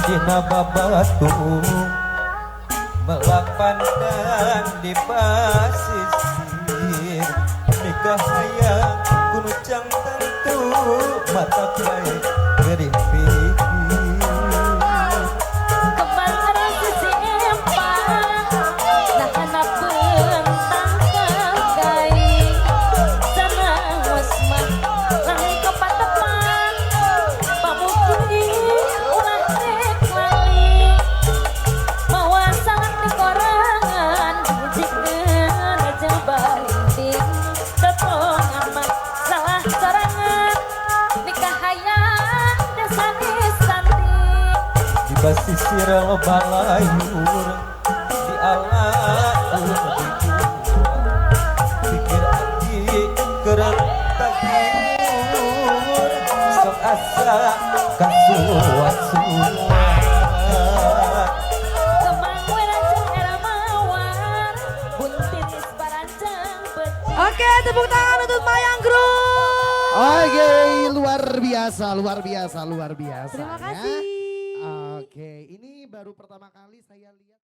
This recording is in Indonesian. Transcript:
Dina babatu melapandang di pasisir nikah hayang kunucang tentu mata play gerimping kembang rasi simpang nah anak bentang kagai sana wasmah langkah patepan pamukini ulah lali mawa sangat di korangan jikeun aja barinting tepung amat salah cara Kira balayur di alam pikir hati kerap tagiur sok asa kasuat-suat Kemang werancang era mawar buntitis barancang betik. Oke, tepuk tangan untuk Mayang Group. Oke, luar biasa, luar biasa, luar biasa. Terima ya. kasih. Oke, ini baru pertama kali saya lihat.